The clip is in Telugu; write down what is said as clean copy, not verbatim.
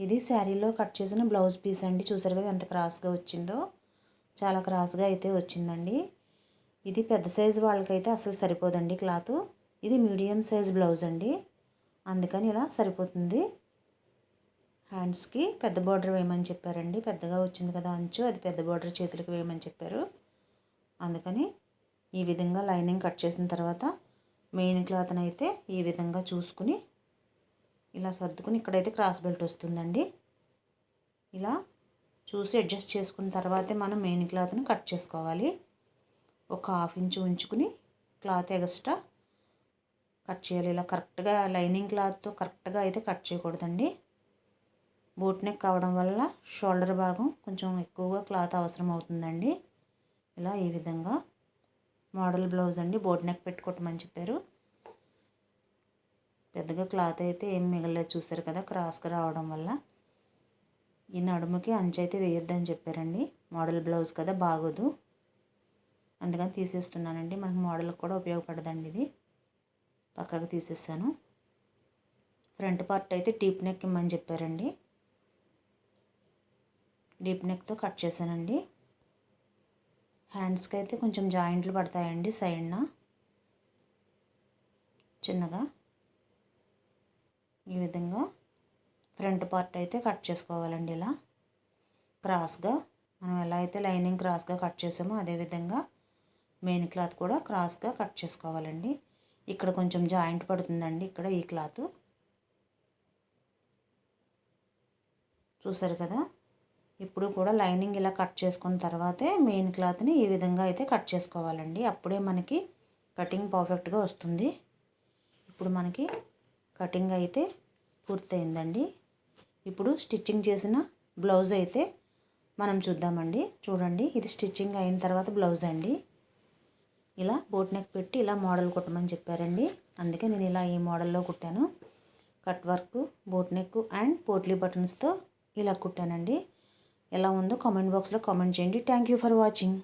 ఇది శారీలో కట్ చేసిన బ్లౌజ్ పీస్ అండి. చూసారు కదా ఎంత క్రాస్గా వచ్చిందో, చాలా క్రాస్గా అయితే వచ్చిందండి. ఇది పెద్ద సైజు వాళ్ళకైతే అసలు సరిపోదండి క్లాత్. ఇది మీడియం సైజ్ బ్లౌజ్ అండి, అందుకని ఇలా సరిపోతుంది. హ్యాండ్స్కి పెద్ద బార్డర్ వేయమని చెప్పారండి. పెద్దగా వచ్చింది కదా అంచు, అది పెద్ద బార్డర్ చేతులకు వేయమని చెప్పారు. అందుకని ఈ విధంగా లైనింగ్ కట్ చేసిన తర్వాత మెయిన్ క్లాత్ని అయితే ఈ విధంగా చూసుకుని ఇలా సర్దుకుని, ఇక్కడైతే క్రాస్ బెల్ట్ వస్తుందండి. ఇలా చూసి అడ్జస్ట్ చేసుకున్న తర్వాతే మనం మెయిన్ క్లాత్ని కట్ చేసుకోవాలి. ఒక 1/2 ఇంచు ఉంచుకుని క్లాత్ ఎక్స్ట్రా కట్ చేయాలి. ఇలా కరెక్ట్గా లైనింగ్ క్లాత్తో కరెక్ట్గా అయితే కట్ చేయకూడదండి. బోట్ నెక్ కావడం వల్ల షోల్డర్ భాగం కొంచెం ఎక్కువగా క్లాత్ అవసరం అవుతుందండి. ఇలా ఈ విధంగా మోడల్ బ్లౌజ్ అండి, బోట్ నెక్ పెట్టుకోవటమని చెప్పారు. పెద్దగా క్లాత్ అయితే ఏం మిగలలేదు, చూసారు కదా క్రాస్గా రావడం వల్ల. ఈ నడుముకి అంచు అయితే వేయొద్దని చెప్పారండి. మోడల్ బ్లౌజ్ కదా బాగోదు, అందుకని తీసేస్తున్నానండి. మనకు మోడల్కి కూడా ఉపయోగపడదండి. ఇది పక్కకు తీసేసాను. ఫ్రంట్ పార్ట్ అయితే డీప్ నెక్ ఇమ్మని చెప్పారండి. డీప్ నెక్తో కట్ చేశానండి. హ్యాండ్స్కి అయితే కొంచెం జాయింట్లు పడతాయండి సైడ్న చిన్నగా. ఈ విధంగా ఫ్రంట్ పార్ట్ అయితే కట్ చేసుకోవాలండి. ఇలా క్రాస్గా మనం ఎలా అయితే లైనింగ్ క్రాస్గా కట్ చేసామో అదేవిధంగా మెయిన్ క్లాత్ కూడా క్రాస్గా కట్ చేసుకోవాలండి. ఇక్కడ కొంచెం జాయింట్ పడుతుందండి, ఇక్కడ ఈ క్లాత్ చూసారు కదా. ఇప్పుడు కూడా లైనింగ్ ఇలా కట్ చేసుకున్న తర్వాతే మెయిన్ క్లాత్ని ఈ విధంగా అయితే కట్ చేసుకోవాలండి. అప్పుడే మనకి కటింగ్ పర్ఫెక్ట్గా వస్తుంది. ఇప్పుడు మనకి కటింగ్ అయితే పూర్తయిందండి. ఇప్పుడు స్టిచ్చింగ్ చేసిన బ్లౌజ్ అయితే మనం చూద్దామండి. చూడండి, ఇది స్టిచ్చింగ్ అయిన తర్వాత బ్లౌజ్ అండి. ఇలా బోట్ నెక్ పెట్టి ఇలా మోడల్ కుట్టమని చెప్పారండి, అందుకే నేను ఇలా ఈ మోడల్లో కుట్టాను. Cut work, boat neck and potli బటన్స్తో ఇలా కుట్టానండి. ఎలా ఉందో కామెంట్ బాక్స్లో కామెంట్ చేయండి. Thank you for watching.